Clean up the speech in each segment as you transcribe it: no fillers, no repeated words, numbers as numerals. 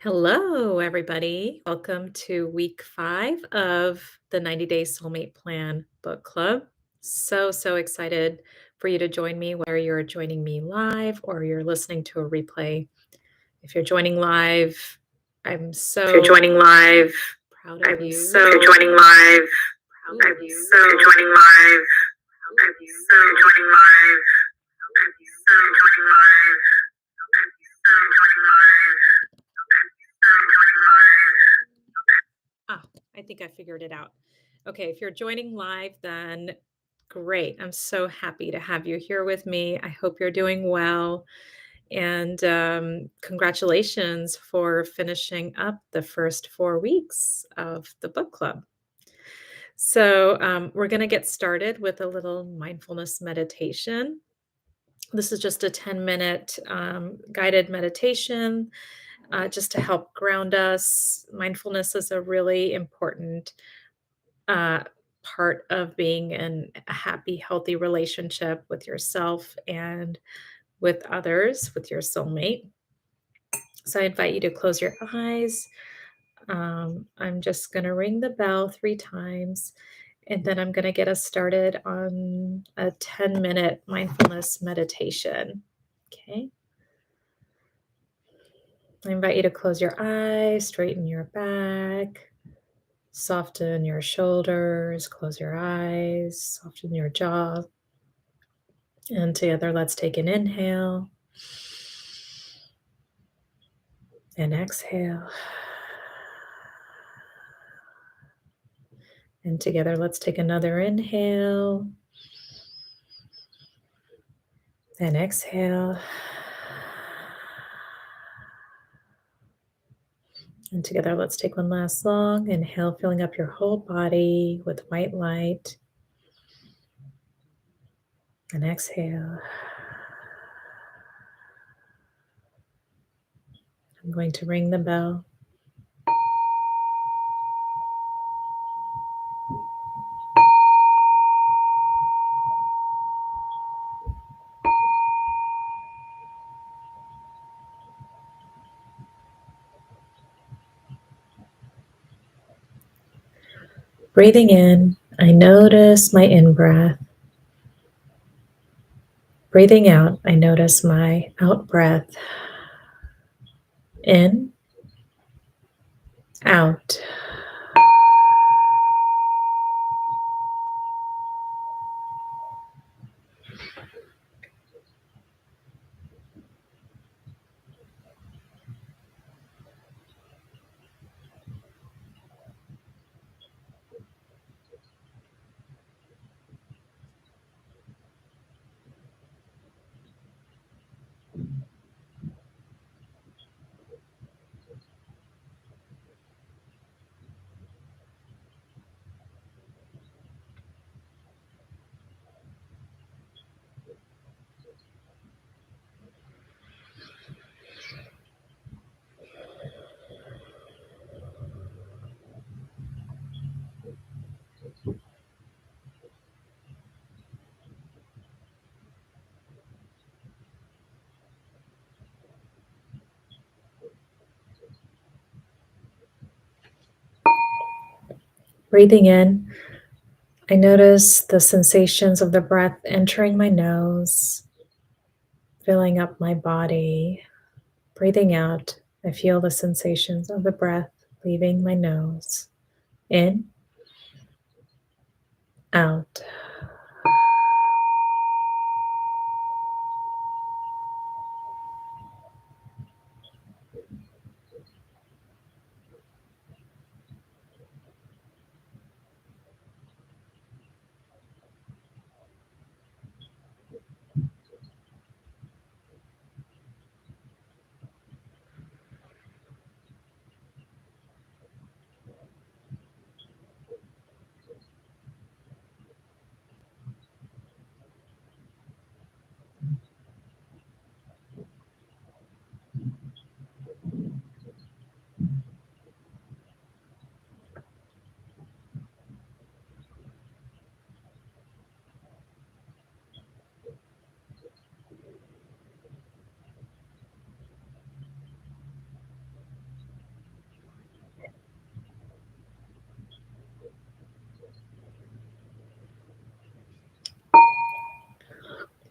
Hello, everybody. Welcome to week 5 of the 90-Day Soulmate Plan book club. So excited for you to join me, whether you're joining me live or you're listening to a replay. If you're joining live, I'm If you're so joining live, proud of I'm you. so if you're joining live, Proud I'm of you. so if you're joining live, I'm so joining live, I'm so joining live, I'm so joining live, I'm so joining live. Ah, I think I figured it out. Okay, if you're joining live, then great. I'm so happy to have you here with me. I hope you're doing well. And congratulations for finishing up the first 4 weeks of the book club. So, we're going to get started with a little mindfulness meditation. This is just a 10-minute guided meditation just to help ground us. Mindfulness is a really important uh, part of being in a happy, healthy relationship with yourself and with others, with your soulmate. So I invite you to close your eyes. I'm just going to ring the bell 3 times, and then I'm going to get us started on a 10-minute mindfulness meditation. Okay. I invite you to close your eyes, straighten your back, soften your shoulders, close your eyes, soften your jaw. And together, let's take an inhale and exhale. And together, let's take another inhale and exhale. And together, let's take one last long inhale, filling up your whole body with white light. And exhale. I'm going to ring the bell. Breathing in, I notice my in-breath. Breathing out, I notice my out-breath. In, out. Breathing in, I notice the sensations of the breath entering my nose, filling up my body. Breathing out, I feel the sensations of the breath leaving my nose. In, out.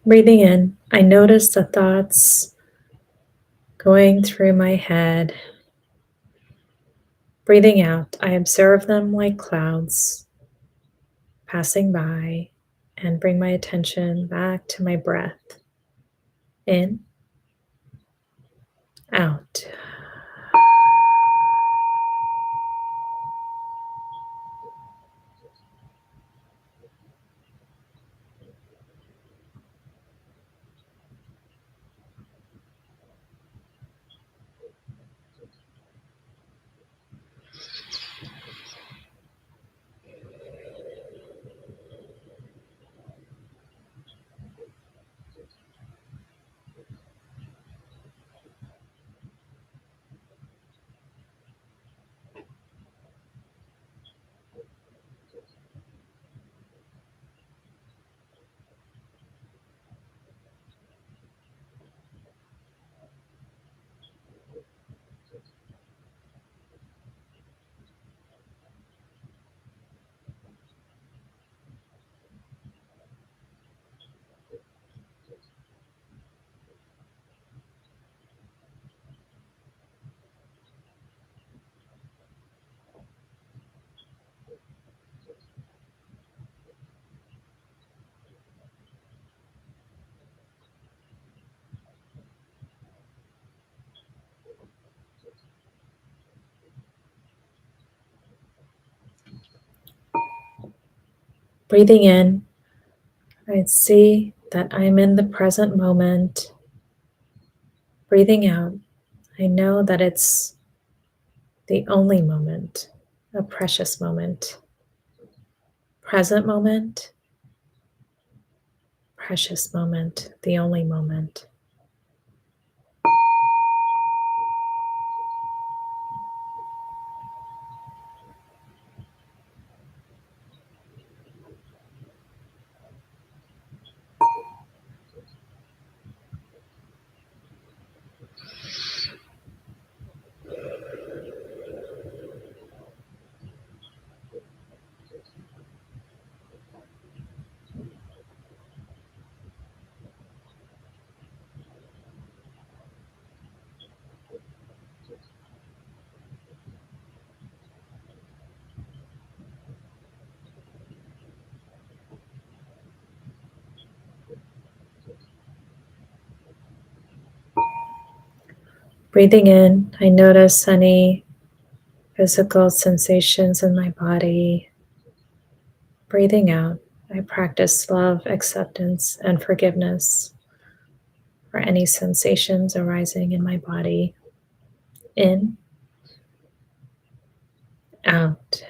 Breathing in, I notice the thoughts going through my head. Breathing out, I observe them like clouds passing by and bring my attention back to my breath. In, out. Breathing in, I see that I'm in the present moment. Breathing out, I know that it's the only moment, a precious moment. Present moment, precious moment, the only moment. Breathing in, I notice any physical sensations in my body. Breathing out, I practice love, acceptance, and forgiveness for any sensations arising in my body. In, out.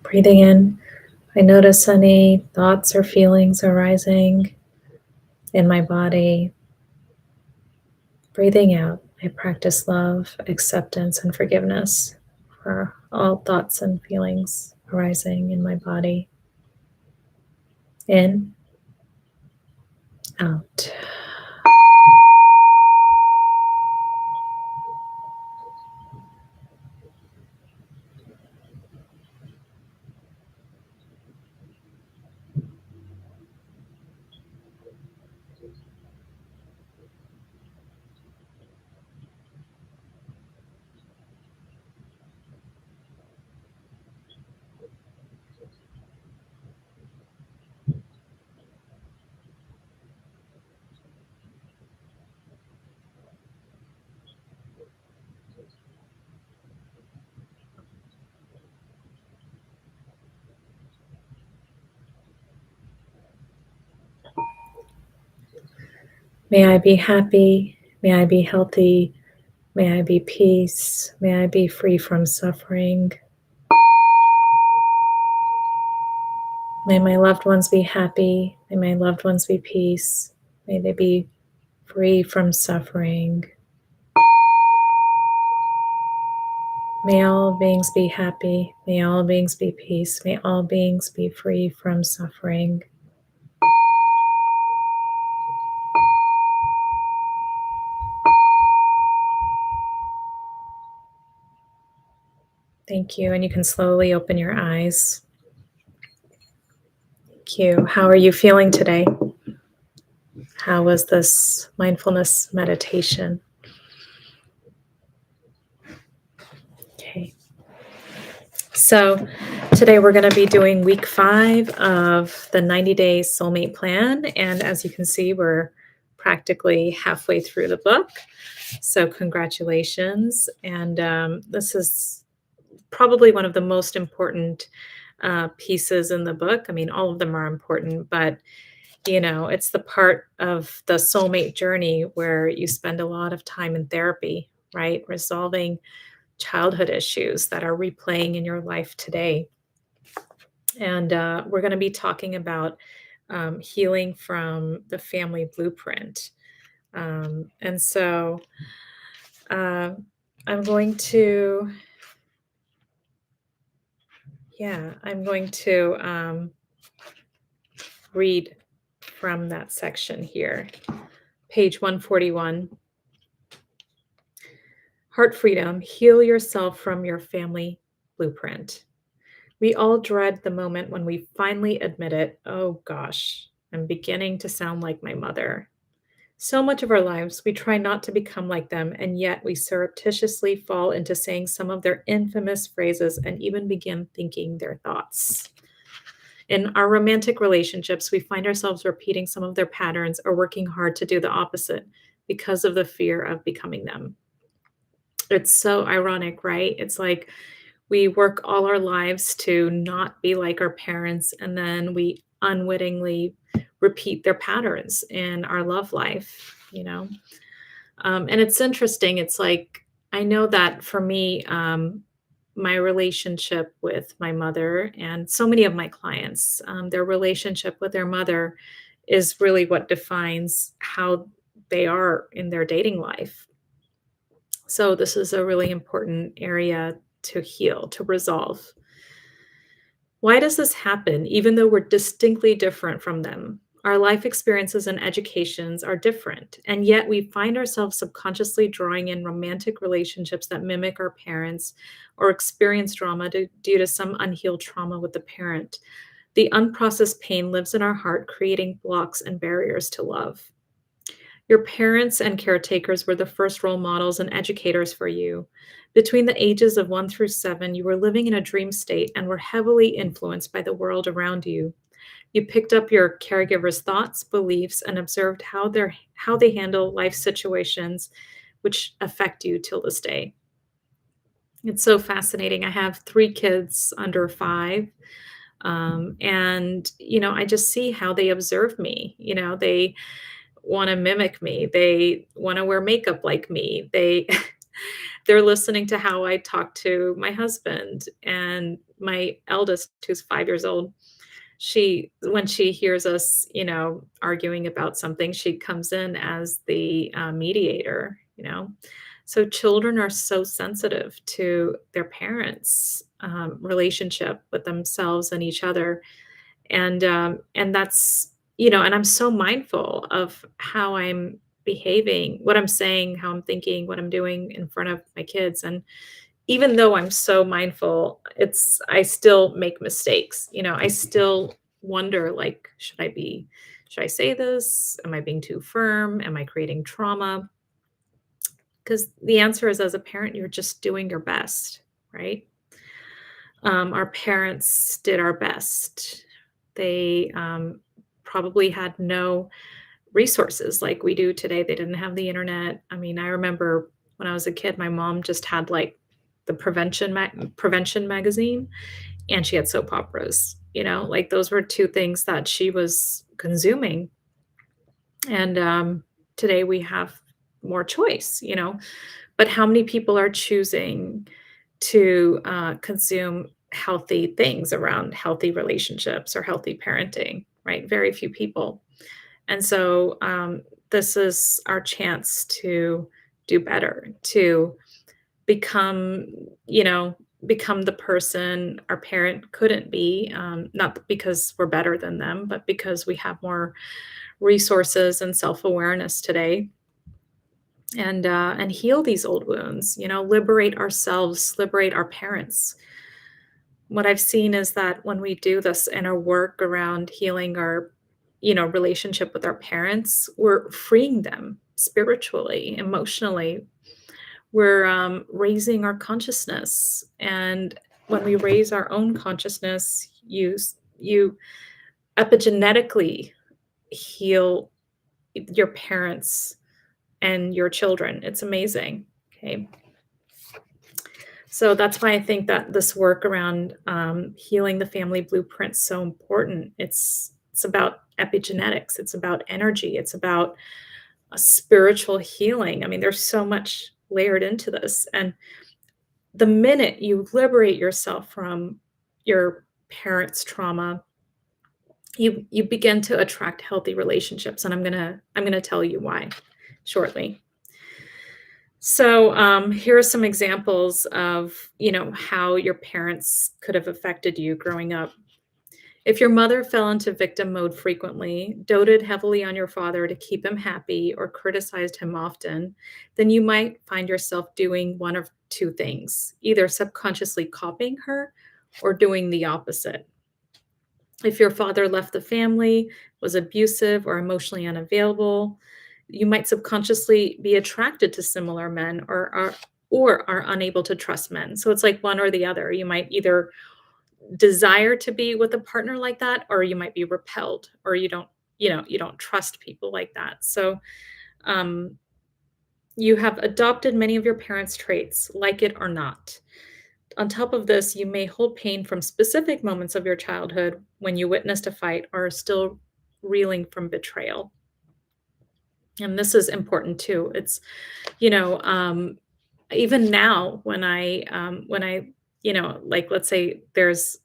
Breathing in, I notice any thoughts or feelings arising in my body. Breathing out, I practice love, acceptance, and forgiveness for all thoughts and feelings arising in my body. In, out. May I be happy. May I be healthy. May I be peace. May I be free from suffering. May my loved ones be happy. May my loved ones be peace. May they be free from suffering. May all beings be happy. May all beings be peace. May all beings be free from suffering. Thank you. And you can slowly open your eyes. Thank you. How are you feeling today? How was this mindfulness meditation? Okay. So today we're going to be doing week 5 of the 90-day Soulmate Plan. And as you can see, we're practically halfway through the book. So congratulations. And this is probably one of the most important pieces in the book. I mean, all of them are important, but it's the part of the soulmate journey where you spend a lot of time in therapy, right? Resolving childhood issues that are replaying in your life today. And we're going to be talking about healing from the family blueprint. And so I'm going to, read from that section here. Page 141. Heart freedom, heal yourself from your family blueprint. We all dread the moment when we finally admit it. Oh gosh, I'm beginning to sound like my mother. So much of our lives, we try not to become like them, and yet we surreptitiously fall into saying some of their infamous phrases and even begin thinking their thoughts. In our romantic relationships, we find ourselves repeating some of their patterns or working hard to do the opposite because of the fear of becoming them. It's so ironic, right? It's like we work all our lives to not be like our parents, and then we unwittingly repeat their patterns in our love life. And it's interesting. It's like, I know that for me, my relationship with my mother and so many of my clients, their relationship with their mother is really what defines how they are in their dating life. So this is a really important area to heal, to resolve. Why does this happen even though we're distinctly different from them? Our life experiences and educations are different, and yet we find ourselves subconsciously drawing in romantic relationships that mimic our parents or experience drama due to some unhealed trauma with the parent. The unprocessed pain lives in our heart, creating blocks and barriers to love. Your parents and caretakers were the first role models and educators for you. Between the ages of 1 through 7, you were living in a dream state and were heavily influenced by the world around you. You picked up your caregivers' thoughts, beliefs, and observed how they handle life situations which affect you till this day. It's so fascinating. I have 3 kids under 5. And I just see how they observe me. They want to mimic me. They want to wear makeup like me. They're listening to how I talk to my husband, and my eldest, who's 5 years old. She When she hears us, arguing about something, she comes in as the mediator. So children are so sensitive to their parents' relationship with themselves and each other, and that's and I'm so mindful of how I'm behaving, what I'm saying, how I'm thinking, what I'm doing in front of my kids. And even though I'm so mindful, I still make mistakes. I still wonder, like, should I say this? Am I being too firm? Am I creating trauma? Because the answer is, as a parent, you're just doing your best, right? Our parents did our best. They probably had no resources like we do today. They didn't have the internet. I mean, I remember when I was a kid, my mom just had like the prevention magazine, and she had soap operas. Like those were 2 things that she was consuming. And today we have more choice, but how many people are choosing to consume healthy things around healthy relationships or healthy parenting, right? Very few people. And so this is our chance to do better, to become, you know, become the person our parent couldn't be, not because we're better than them, but because we have more resources and self-awareness today, and heal these old wounds, liberate ourselves, liberate our parents. What I've seen is that when we do this inner work around healing our, relationship with our parents, we're freeing them spiritually, emotionally. We're raising our consciousness, and when we raise our own consciousness, you epigenetically heal your parents and your children. It's amazing. Okay. So that's why I think that this work around healing the family blueprint is so important. It's about epigenetics. It's about energy. It's about a spiritual healing. I mean, there's so much layered into this. And the minute you liberate yourself from your parents' trauma, you begin to attract healthy relationships. And I'm gonna tell you why shortly. So here are some examples of how your parents could have affected you growing up. If your mother fell into victim mode frequently, doted heavily on your father to keep him happy, or criticized him often, then you might find yourself doing one of two things: either subconsciously copying her or doing the opposite. If your father left the family, was abusive or emotionally unavailable, you might subconsciously be attracted to similar men, or are unable to trust men. So it's like one or the other. You might either desire to be with a partner like that, or you might be repelled, or you don't trust people like that. So um, you have adopted many of your parents' traits, like it or not. On top of this, you may hold pain from specific moments of your childhood when you witnessed a fight, or are still reeling from betrayal. And this is important too. It's, you know, um, even now when I, like, let's say there's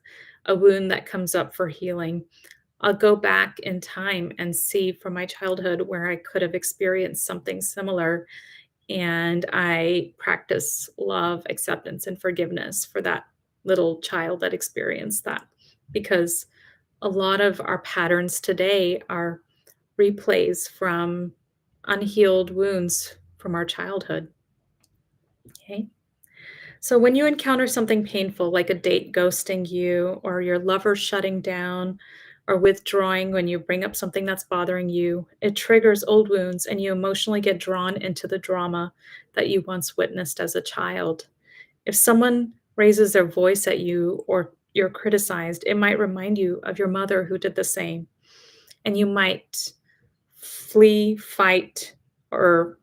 a wound that comes up for healing, I'll go back in time and see from my childhood where I could have experienced something similar, and I practice love, acceptance, and forgiveness for that little child that experienced that. Because a lot of our patterns today are replays from unhealed wounds from our childhood. Okay. So when you encounter something painful, like a date ghosting you, or your lover shutting down or withdrawing when you bring up something that's bothering you, it triggers old wounds, and you emotionally get drawn into the drama that you once witnessed as a child. If someone raises their voice at you or you're criticized, it might remind you of your mother who did the same. And you might flee, fight, or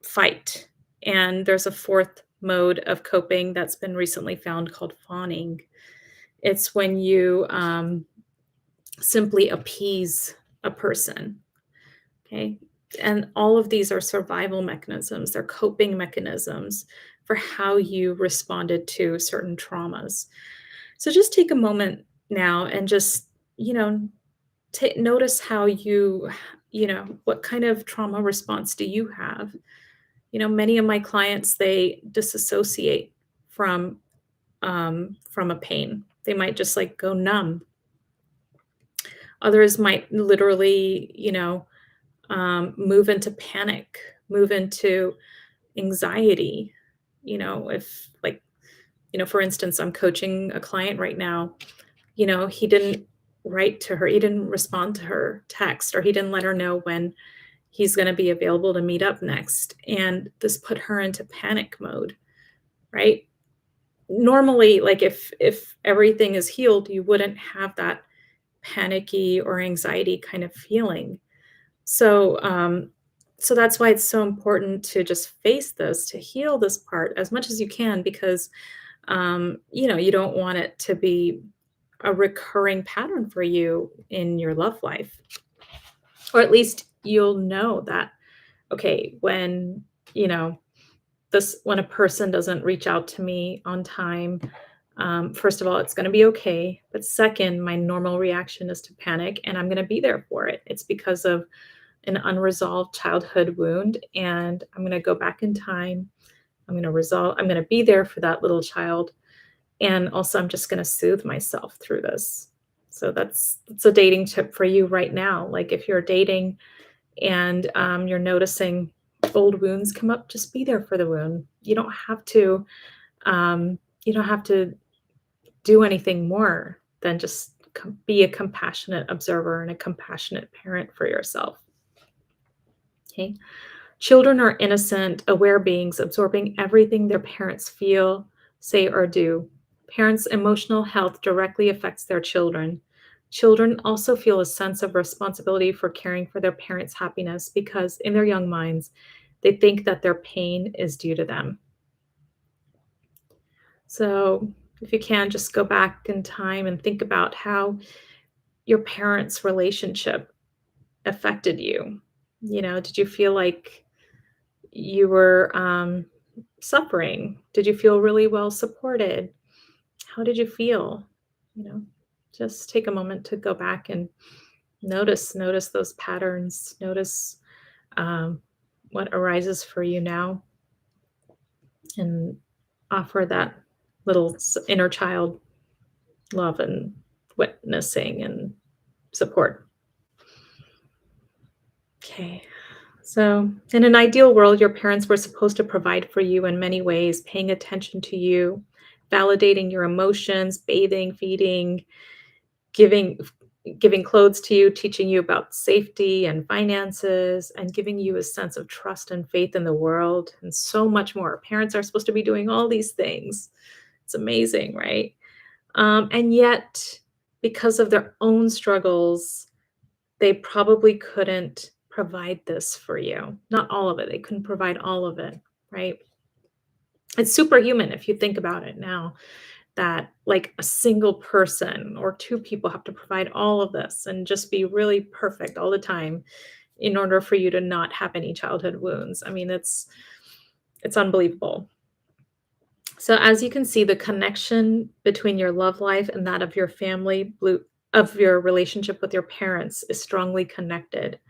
fight. And there's a fourth mode of coping that's been recently found called fawning. It's when you simply appease a person. Okay. And all of these are survival mechanisms, they're coping mechanisms for how you responded to certain traumas. So just take a moment now and just, you know, notice how what kind of trauma response do you have? Many of my clients, they disassociate from a pain. They might just like go numb. Others might literally, move into panic, move into anxiety. If like, for instance, I'm coaching a client right now. He didn't write to her, he didn't respond to her text, or he didn't let her know when he's going to be available to meet up next. And this put her into panic mode, right? Normally, like if everything is healed, you wouldn't have that panicky or anxiety kind of feeling. So that's why it's so important to just face this, to heal this part as much as you can, because you don't want it to be a recurring pattern for you in your love life. Or at least you'll know that okay, when, you know, when a person doesn't reach out to me on time, first of all, it's going to be okay. But second, my normal reaction is to panic and I'm going to be there for it. It's because of an unresolved childhood wound. And I'm going to go back in time. I'm going to be there for that little child. And also, I'm just going to soothe myself through this. So that's a dating tip for you right now. Like if you're dating and you're noticing old wounds come up, just be there for the wound. You don't have to do anything more than just be a compassionate observer and a compassionate parent for yourself. Okay. Children are innocent, aware beings absorbing everything their parents feel, say, or do. Parents' emotional health directly affects their children. Children also feel a sense of responsibility for caring for their parents' happiness because, in their young minds, they think that their pain is due to them. So, if you can, just go back in time and think about how your parents' relationship affected you. Did you feel like you were suffering? Did you feel really well supported? How did you feel? You know, just take a moment to go back and notice those patterns. Notice um, what arises for you now, and offer that little inner child love and witnessing and support. Okay. So, in an ideal world, your parents were supposed to provide for you in many ways, paying attention to you, validating your emotions, bathing, feeding, giving giving clothes to you, teaching you about safety and finances, and giving you a sense of trust and faith in the world, and so much more. Parents are supposed to be doing all these things. It's amazing, right? And yet, because of their own struggles, they probably couldn't provide this for you. Not all of it. They couldn't provide all of it, right? It's superhuman if you think about it now, that like a single person or two people have to provide all of this and just be really perfect all the time in order for you to not have any childhood wounds. I mean, it's unbelievable. So as you can see, the connection between your love life and that of your of your relationship with your parents is strongly connected.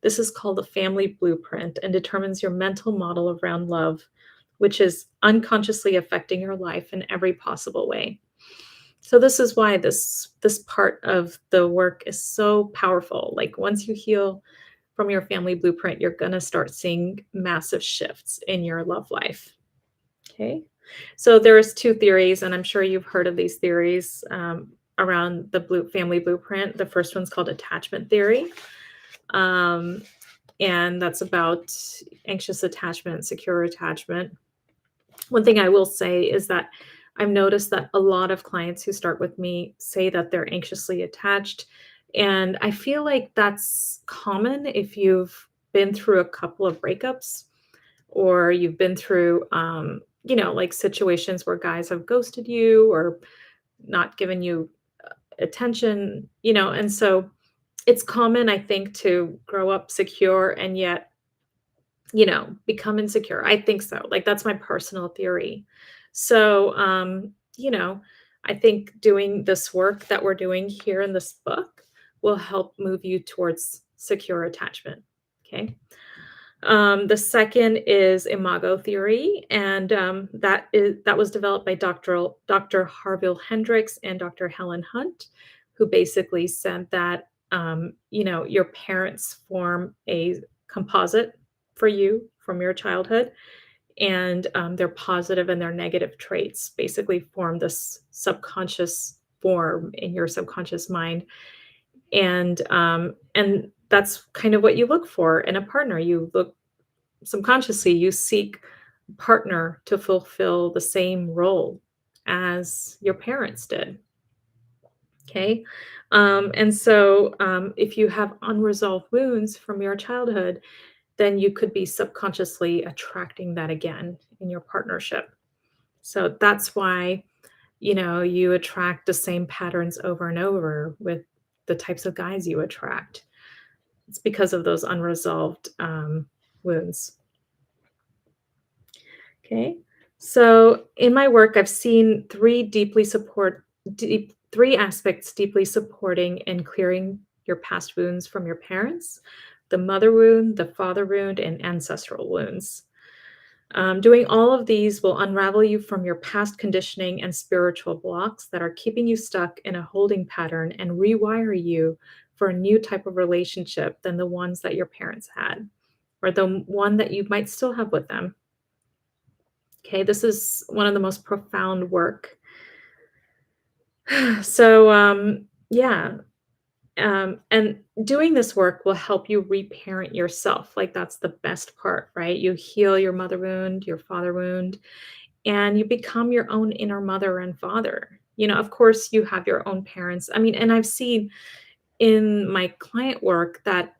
This is called the family blueprint and determines your mental model around love, which is unconsciously affecting your life in every possible way. So this is why this part of the work is so powerful. Like once you heal from your family blueprint, you're going to start seeing massive shifts in your love life. Okay. So there's two theories, and I'm sure you've heard of these theories around the family blueprint. The first one's called attachment theory. And that's about anxious attachment, secure attachment. One thing I will say is that I've noticed that a lot of clients who start with me say that they're anxiously attached. And I feel like that's common if you've been through a couple of breakups or you've been through, like situations where guys have ghosted you or not given you attention, and so it's common, I think, to grow up secure and yet, become insecure. I think so. Like that's my personal theory. So, I think doing this work that we're doing here in this book will help move you towards secure attachment. Okay. The second is imago theory, and that was developed by Dr. Harville Hendricks and Dr. Helen Hunt, who basically said that your parents form a composite for you from your childhood, and their positive and their negative traits basically form this subconscious form in your subconscious mind, and that's kind of what you look for in a partner. You look subconsciously, you seek a partner to fulfill the same role as your parents did. Okay. And so if you have unresolved wounds from your childhood, then you could be subconsciously attracting that again in your partnership. So that's why, you attract the same patterns over and over with the types of guys you attract. It's because of those unresolved wounds. Okay. So in my work, I've seen three aspects deeply supporting and clearing your past wounds from your parents: the mother wound, the father wound, and ancestral wounds. Doing all of these will unravel you from your past conditioning and spiritual blocks that are keeping you stuck in a holding pattern and rewire you for a new type of relationship than the ones that your parents had, or the one that you might still have with them. Okay, this is one of the most profound work. So, yeah, and doing this work will help you reparent yourself. Like, that's the best part, right? You heal your mother wound, your father wound, and you become your own inner mother and father. Of course, you have your own parents. I mean, and I've seen in my client work that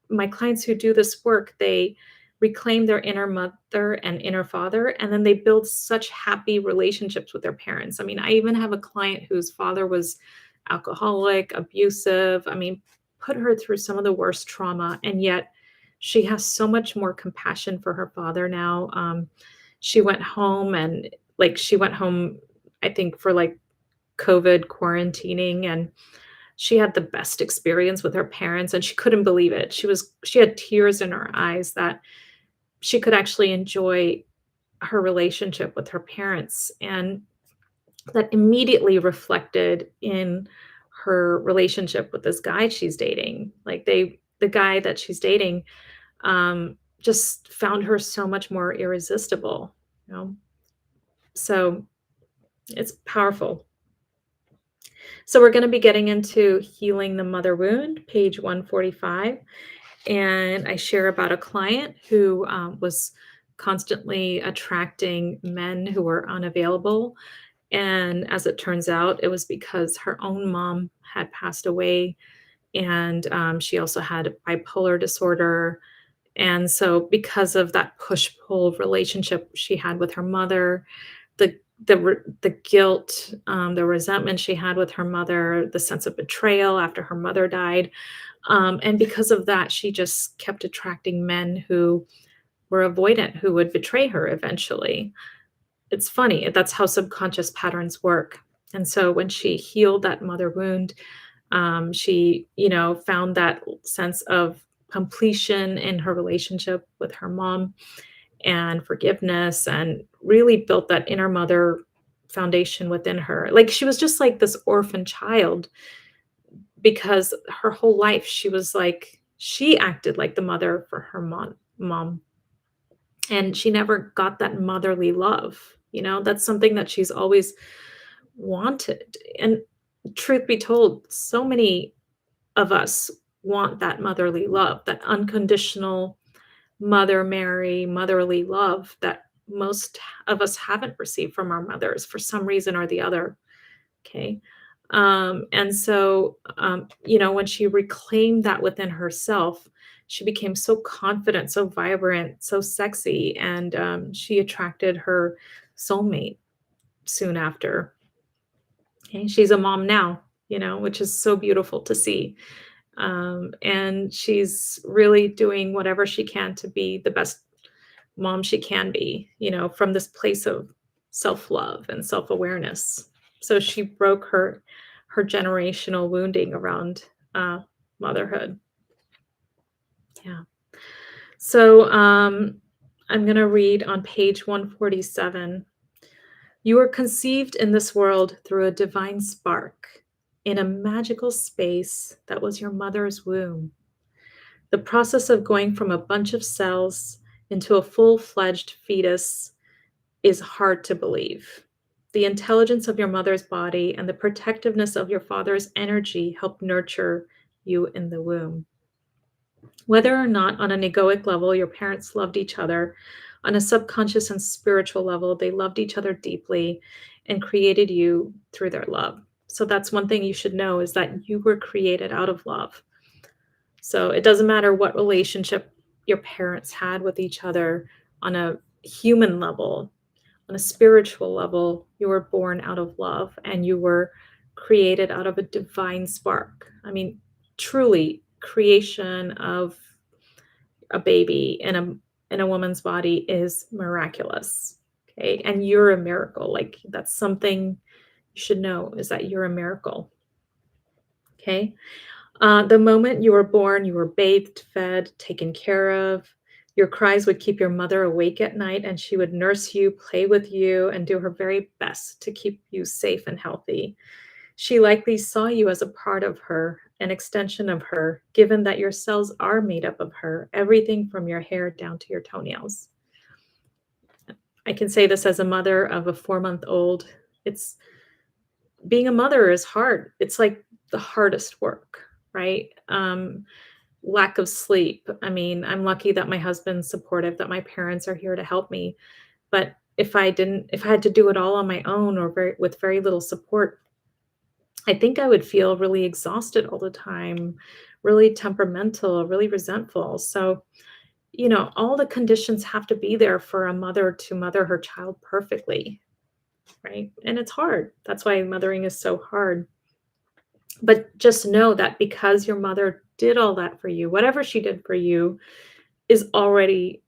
my clients who do this work, they reclaim their inner mother and inner father, and then they build such happy relationships with their parents. I mean, I even have a client whose father was alcoholic, abusive. I mean, put her through some of the worst trauma, and yet she has so much more compassion for her father now. She went home and she went home, I think, for COVID quarantining, and she had the best experience with her parents, and she couldn't believe it. She had tears in her eyes that she could actually enjoy her relationship with her parents, and that immediately reflected in her relationship with this guy she's dating. The guy that she's dating, just found her so much more irresistible, you know? So, it's powerful. So we're gonna be getting into healing the mother wound, page 145. And I share about a client who was constantly attracting men who were unavailable. And as it turns out, it was because her own mom had passed away, and she also had bipolar disorder. And so, because of that push pull relationship she had with her mother, the guilt, the resentment she had with her mother, the sense of betrayal after her mother died, and because of that, she just kept attracting men who were avoidant, who would betray her eventually. It's funny, that's how subconscious patterns work. And so when she healed that mother wound, she, found that sense of completion in her relationship with her mom and forgiveness, and really built that inner mother foundation within her. Like, she was just like this orphan child, because her whole life she acted like the mother for her mom, and she never got that motherly love. That's something that she's always wanted. And truth be told, so many of us want that motherly love, that unconditional Mother Mary motherly love that most of us haven't received from our mothers for some reason or the other. Okay. And so, when she reclaimed that within herself, she became so confident, so vibrant, so sexy, and she attracted her soulmate soon after. Okay. She's a mom now, which is so beautiful to see. And she's really doing whatever she can to be the best mom she can be, from this place of self-love and self-awareness. So she broke her generational wounding around motherhood. Yeah. So I'm going to read on page 147. You were conceived in this world through a divine spark in a magical space that was your mother's womb. The process of going from a bunch of cells into a full-fledged fetus is hard to believe. The intelligence of your mother's body and the protectiveness of your father's energy helped nurture you in the womb. Whether or not on an egoic level your parents loved each other, on a subconscious and spiritual level, they loved each other deeply and created you through their love. So that's one thing you should know, is that you were created out of love. So it doesn't matter what relationship your parents had with each other on a human level. On a spiritual level, you were born out of love, and you were created out of a divine spark. I mean, truly, creation of a baby in a in a woman's body is miraculous. Okay. And you're a miracle. Like, that's something you should know, is that you're a miracle. Okay. The moment you were born, you were bathed, fed, taken care of. Your cries would keep your mother awake at night, and she would nurse you, play with you, and do her very best to keep you safe and healthy. She likely saw you as a part of her, an extension of her, given that your cells are made up of her, everything from your hair down to your toenails. I can say this as a mother of a 4-month-old. It's being a mother is hard. It's like the hardest work, right? Lack of sleep. I mean, I'm lucky that my husband's supportive, that my parents are here to help me. But if I had to do it all on my own or with very little support, I think I would feel really exhausted all the time, really temperamental, really resentful. So, all the conditions have to be there for a mother to mother her child perfectly, right? And it's hard. That's why mothering is so hard. But just know that because your mother did all that for you, whatever she did for you is already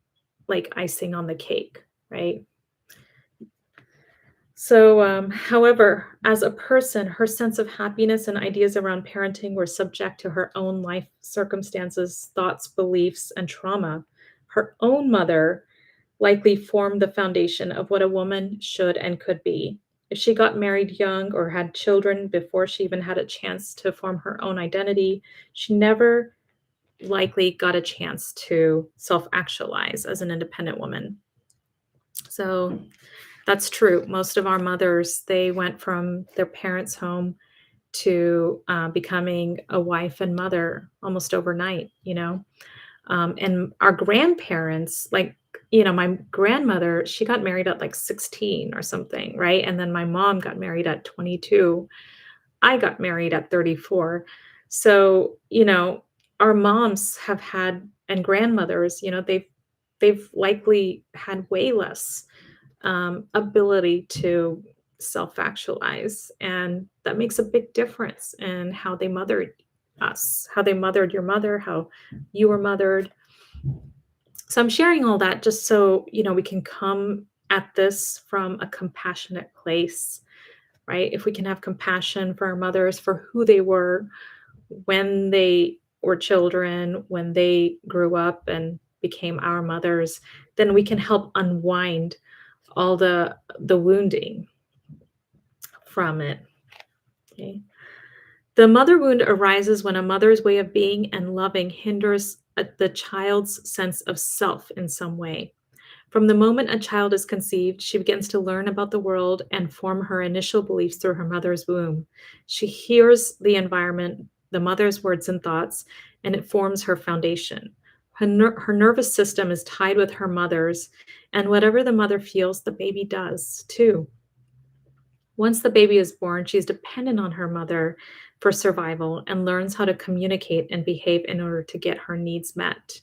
like icing on the cake, right? So, however, as a person, her sense of happiness and ideas around parenting were subject to her own life circumstances, thoughts, beliefs, and trauma. Her own mother likely formed the foundation of what a woman should and could be. If she got married young or had children before she even had a chance to form her own identity, she never likely got a chance to self actualize as an independent woman. So that's true. Most of our mothers, they went from their parents' home to becoming a wife and mother almost overnight, and our grandparents, like, my grandmother, she got married at like 16 or something, right? And then my mom got married at 22. I got married at 34. So, our moms have had, and grandmothers, they've likely had way less ability to self-actualize, and that makes a big difference in how they mothered us, how they mothered your mother, how you were mothered. So I'm sharing all that just so, we can come at this from a compassionate place, right? If we can have compassion for our mothers, for who they were when they were children, when they grew up and became our mothers, then we can help unwind all the wounding from it. Okay. The mother wound arises when a mother's way of being and loving hinders the child's sense of self in some way. From the moment a child is conceived, she begins to learn about the world and form her initial beliefs through her mother's womb. She hears the environment, the mother's words and thoughts, and it forms her foundation. Her nervous system is tied with her mother's, and whatever the mother feels, the baby does too. Once the baby is born, she's dependent on her mother for survival and learns how to communicate and behave in order to get her needs met.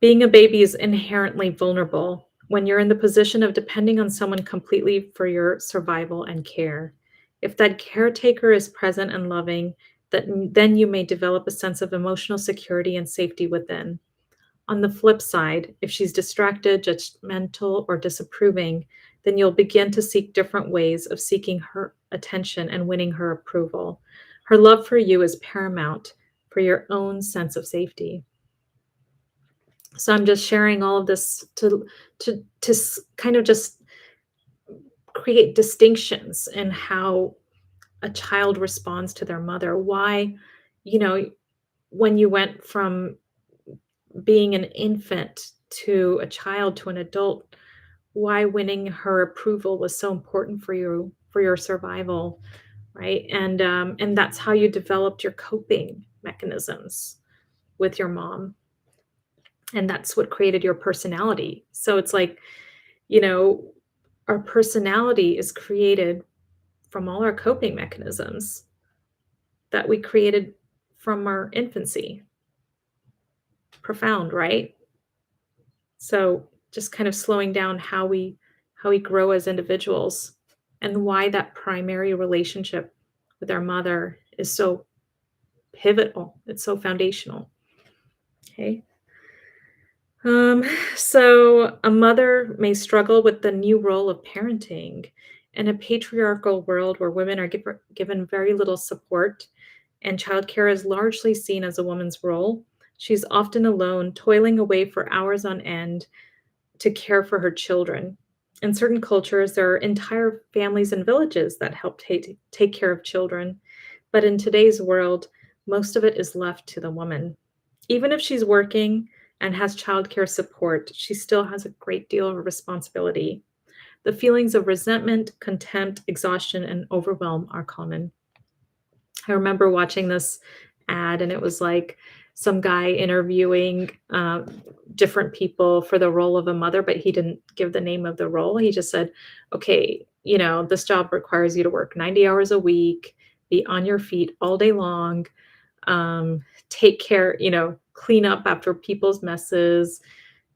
Being a baby is inherently vulnerable when you're in the position of depending on someone completely for your survival and care. If that caretaker is present and loving, then you may develop a sense of emotional security and safety within. On the flip side, if she's distracted, judgmental, or disapproving, then you'll begin to seek different ways of seeking her attention and winning her approval. Her love for you is paramount for your own sense of safety. So I'm just sharing all of this to kind of just create distinctions in how a child responds to their mother. Why, you know, when you went from being an infant to a child to an adult, why winning her approval was so important for you, for your survival, right? And that's how you developed your coping mechanisms with your mom, and that's what created your personality. So it's like, you know, our personality is created from all our coping mechanisms that we created from our infancy. Profound, right? So just kind of slowing down how we grow as individuals, and why that primary relationship with our mother is so pivotal. It's so foundational. Okay. Um, so a mother may struggle with the new role of parenting in a patriarchal world where women are given very little support and childcare is largely seen as a woman's role. She's often alone, toiling away for hours on end to care for her children. In certain cultures, there are entire families and villages that help take care of children. But in today's world, most of it is left to the woman. Even if she's working and has childcare support, she still has a great deal of responsibility. The feelings of resentment, contempt, exhaustion, and overwhelm are common. I remember watching this ad, and it was like some guy interviewing different people for the role of a mother, but he didn't give the name of the role. He just said, okay, this job requires you to work 90 hours a week, be on your feet all day long, take care, clean up after people's messes,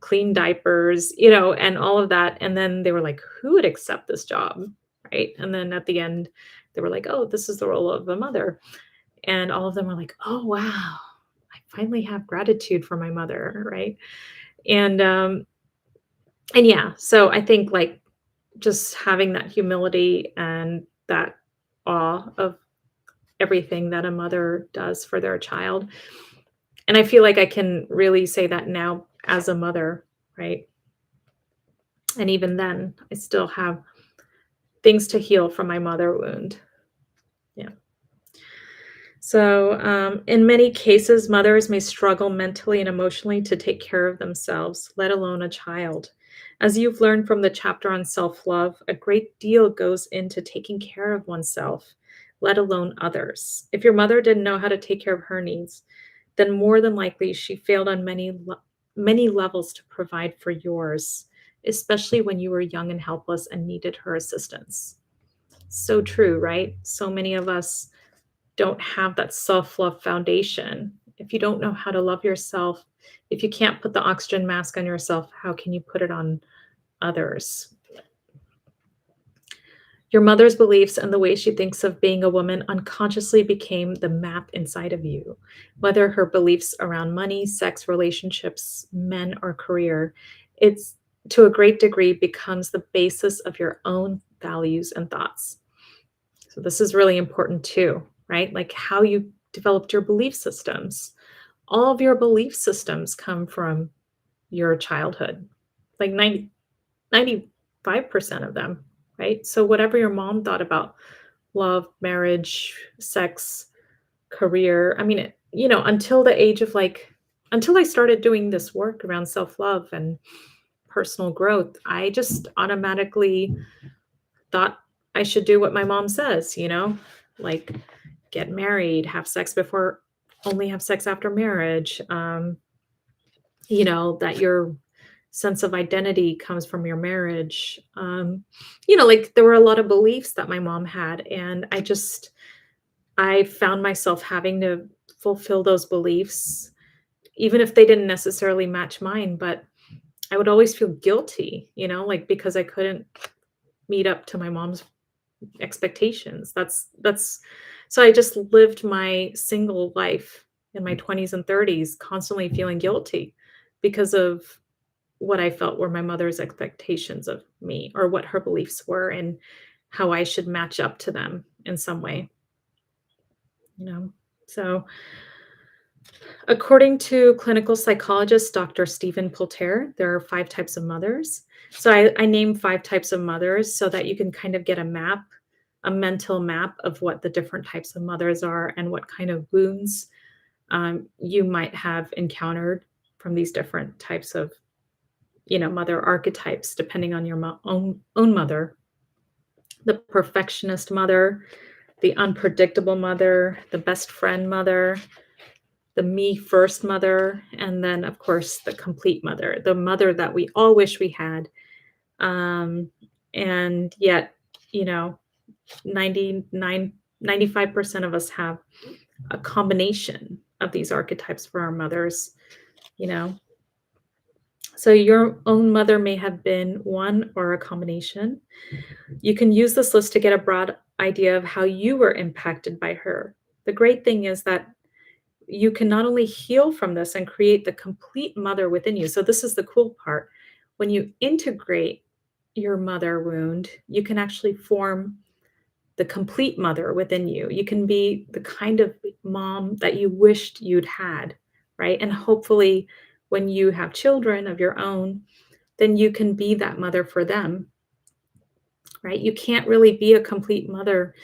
clean diapers, and all of that. And then they were like, who would accept this job? Right. And then at the end, they were like, oh, this is the role of a mother. And all of them were like, oh, wow, I finally have gratitude for my mother. Right. And, and yeah, so I think like just having that humility and that awe of everything that a mother does for their child. And I feel like I can really say that now as a mother, right? And even then, I still have things to heal from my mother wound. Yeah. So, in many cases, mothers may struggle mentally and emotionally to take care of themselves, let alone a child. As you've learned from the chapter on self love, a great deal goes into taking care of oneself, let alone others. If your mother didn't know how to take care of her needs, then more than likely she failed on many levels to provide for yours, especially when you were young and helpless and needed her assistance. So true, right? So many of us don't have that self-love foundation. If you don't know how to love yourself, if you can't put the oxygen mask on yourself, how can you put it on others? Your mother's beliefs and the way she thinks of being a woman unconsciously became the map inside of you. Whether her beliefs around money, sex, relationships, men, or career, it's to a great degree becomes the basis of your own values and thoughts. So this is really important too, right? Like how you developed your belief systems. All of your belief systems come from your childhood. Like 95% of them, right? So whatever your mom thought about love, marriage, sex, career, I mean, until the age of until I started doing this work around self-love and personal growth, I just automatically thought I should do what my mom says, like get married, have sex before, only have sex after marriage. That your sense of identity comes from your marriage. Like there were a lot of beliefs that my mom had, and I found myself having to fulfill those beliefs, even if they didn't necessarily match mine. But I would always feel guilty, like because I couldn't meet up to my mom's expectations. That's so I just lived my single life in my 20s and 30s constantly feeling guilty because of what I felt were my mother's expectations of me or what her beliefs were and how I should match up to them in some way, you know. So, according to clinical psychologist Dr. Stephen Poulter, there are 5 types of mothers. So I named 5 types of mothers so that you can kind of get a mental map of what the different types of mothers are and what kind of wounds you might have encountered from these different types of, mother archetypes, depending on your own mother. The perfectionist mother, the unpredictable mother, the best friend mother, the me first mother, and then, of course, the complete mother, the mother that we all wish we had. Um, and yet, you know, 95% of us have a combination of these archetypes for our mothers, you know. So your own mother may have been one or a combination. You can use this list to get a broad idea of how you were impacted by her. The great thing is that you can not only heal from this and create the complete mother within you. So, this is the cool part. When you integrate your mother wound, you can actually form the complete mother within you. You can be the kind of mom that you wished you'd had, right? And hopefully, when you have children of your own, then you can be that mother for them, right? You can't really be a complete mother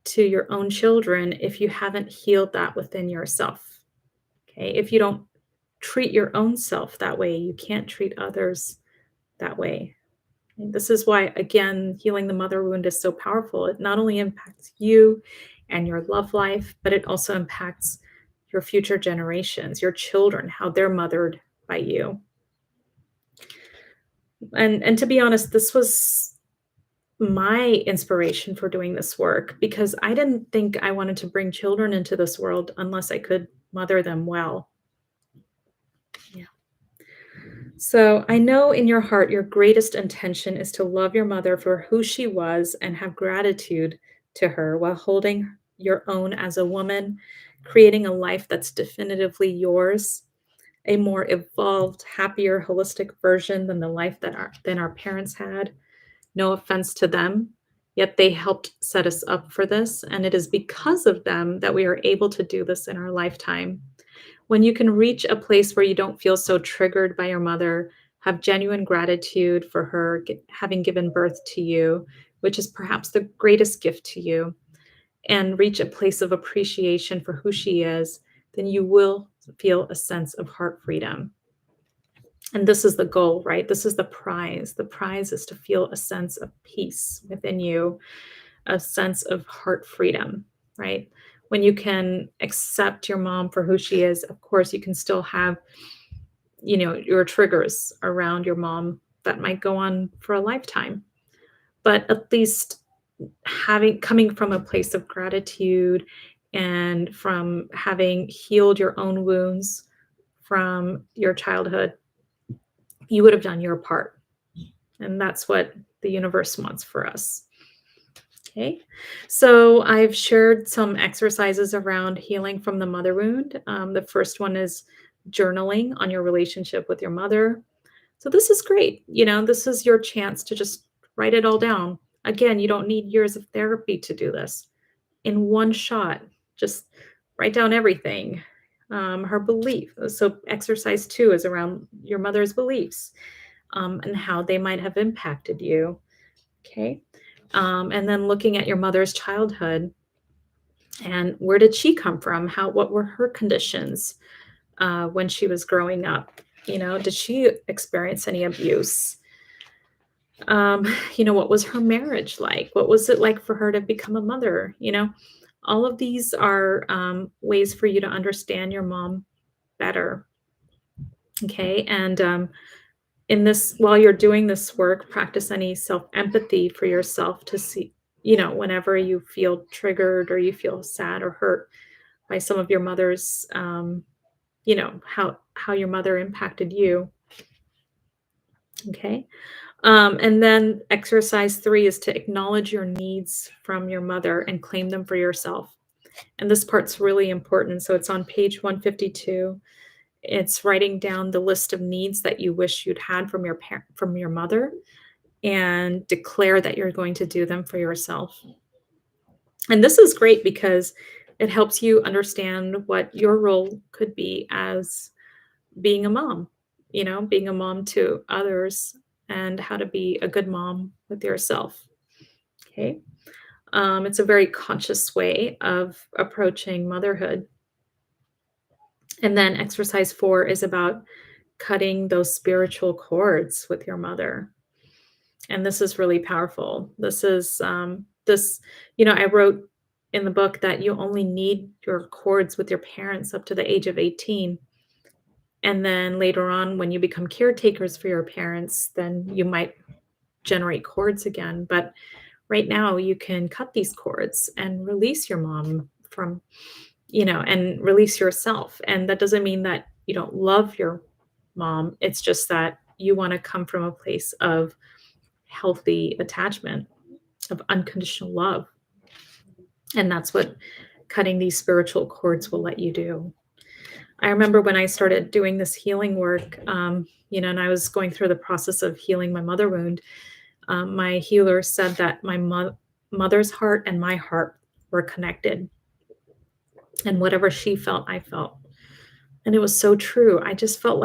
to your own children if you haven't healed that within yourself. Okay. If you don't treat your own self that way, you can't treat others that way. And this is why, again, healing the mother wound is so powerful. It not only impacts you and your love life, but it also impacts your future generations, your children, how they're mothered by you. And to be honest, this was my inspiration for doing this work because I didn't think I wanted to bring children into this world unless I could mother them well. Yeah. So I know in your heart, your greatest intention is to love your mother for who she was and have gratitude to her while holding your own as a woman, creating a life that's definitively yours, a more evolved, happier, holistic version than the life that our parents had. No offense to them, yet they helped set us up for this, and it is because of them that we are able to do this in our lifetime. When you can reach a place where you don't feel so triggered by your mother, have genuine gratitude for her having given birth to you, which is perhaps the greatest gift to you, and reach a place of appreciation for who she is, then you will feel a sense of heart freedom. And this is the goal, right? This is the prize. The prize is to feel a sense of peace within you, a sense of heart freedom, right? When you can accept your mom for who she is, of course, you can still have, your triggers around your mom that might go on for a lifetime. But at least coming from a place of gratitude and from having healed your own wounds from your childhood, you would have done your part. And that's what the universe wants for us. Okay. So I've shared some exercises around healing from the mother wound. The first one is journaling on your relationship with your mother. So this is great. This is your chance to just write it all down. Again, you don't need years of therapy to do this. In one shot, just write down everything. Her belief. So exercise 2 is around your mother's beliefs, and how they might have impacted you. Okay. And then looking at your mother's childhood and where did she come from? What were her conditions when she was growing up? Did she experience any abuse? What was her marriage like? What was it like for her to become a mother? All of these are ways for you to understand your mom better. Okay. And while you're doing this work, practice any self-empathy for yourself to see, whenever you feel triggered or you feel sad or hurt by some of your mother's, how your mother impacted you. Okay. And then exercise 3 is to acknowledge your needs from your mother and claim them for yourself. And this part's really important. So it's on page 152. It's writing down the list of needs that you wish you'd had from your mother, and declare that you're going to do them for yourself. And this is great because it helps you understand what your role could be as being a mom, being a mom to others, and how to be a good mom with yourself. Okay. It's a very conscious way of approaching motherhood. And then exercise 4 is about cutting those spiritual cords with your mother. And this is really powerful. This is I wrote in the book that you only need your cords with your parents up to the age of 18. And then later on, when you become caretakers for your parents, then you might generate cords again. But right now, you can cut these cords and release your mom from, and release yourself. And that doesn't mean that you don't love your mom. It's just that you want to come from a place of healthy attachment, of unconditional love. And that's what cutting these spiritual cords will let you do. I remember when I started doing this healing work, and I was going through the process of healing my mother wound. My healer said that my mother's heart and my heart were connected, and whatever she felt, I felt. And it was so true. I just felt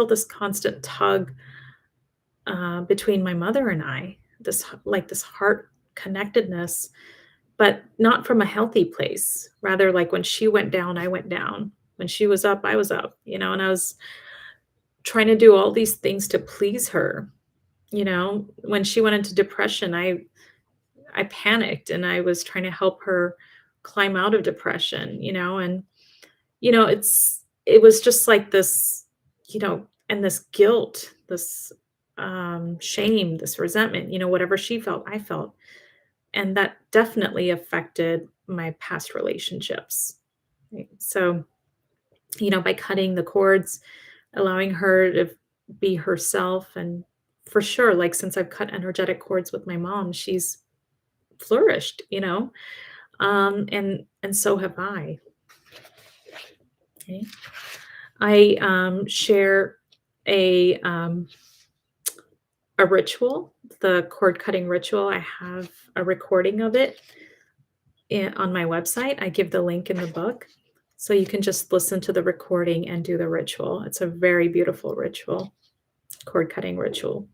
this constant tug between my mother and I, this heart connectedness, but not from a healthy place. Rather, like when she went down, I went down. When she was up, I was up, and I was trying to do all these things to please her. When she went into depression, I panicked and I was trying to help her climb out of depression, and it was just like this, and this guilt, this shame, this resentment, whatever she felt, I felt. And that definitely affected my past relationships. Right? So, by cutting the cords, allowing her to be herself, and for sure, like since I've cut energetic cords with my mom, she's flourished, and so have I. Okay. I share a um, a ritual, the cord cutting ritual. I have a recording of it on my website. I give the link in the book. So you can just listen to the recording and do the ritual. It's a very beautiful ritual, cord cutting ritual.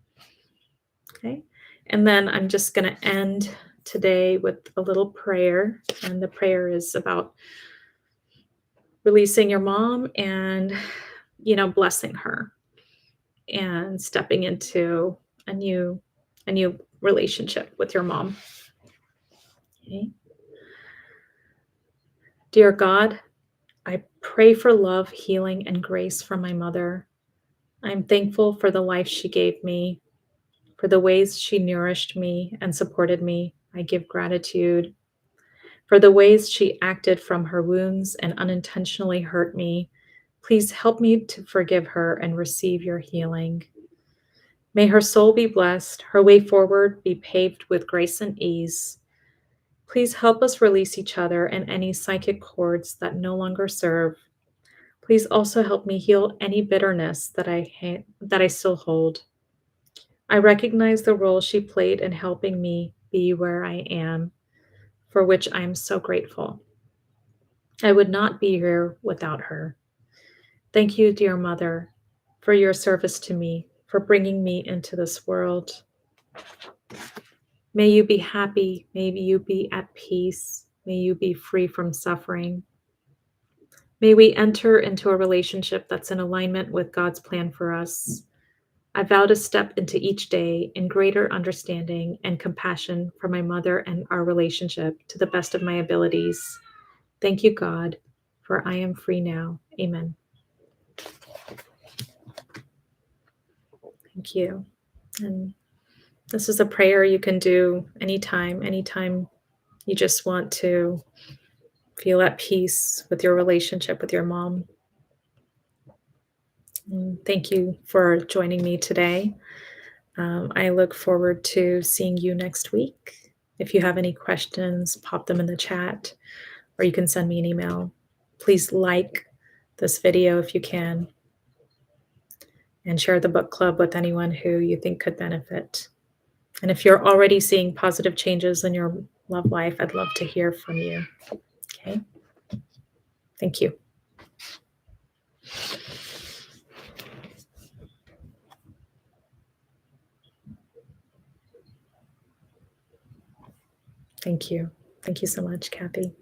Okay. And then I'm just going to end today with a little prayer. And the prayer is about releasing your mom and, blessing her and stepping into a new relationship with your mom. Okay. Dear God, I pray for love, healing, and grace from my mother. I'm thankful for the life she gave me, for the ways she nourished me and supported me. I give gratitude. For the ways she acted from her wounds and unintentionally hurt me, please help me to forgive her and receive your healing. May her soul be blessed, her way forward be paved with grace and ease. Please help us release each other and any psychic cords that no longer serve. Please also help me heal any bitterness that I still hold. I recognize the role she played in helping me be where I am, for which I am so grateful. I would not be here without her. Thank you, dear mother, for your service to me, for bringing me into this world. May you be happy. May you be at peace. May you be free from suffering. May we enter into a relationship that's in alignment with God's plan for us. I vow to step into each day in greater understanding and compassion for my mother and our relationship to the best of my abilities. Thank you, God, for I am free now. Amen. Thank you. And this is a prayer you can do anytime you just want to feel at peace with your relationship with your mom. And thank you for joining me today. I look forward to seeing you next week. If you have any questions, pop them in the chat, or you can send me an email. Please like this video if you can, and share the book club with anyone who you think could benefit. And if you're already seeing positive changes in your love life, I'd love to hear from you. Okay. Thank you. Thank you. Thank you so much, Kathy.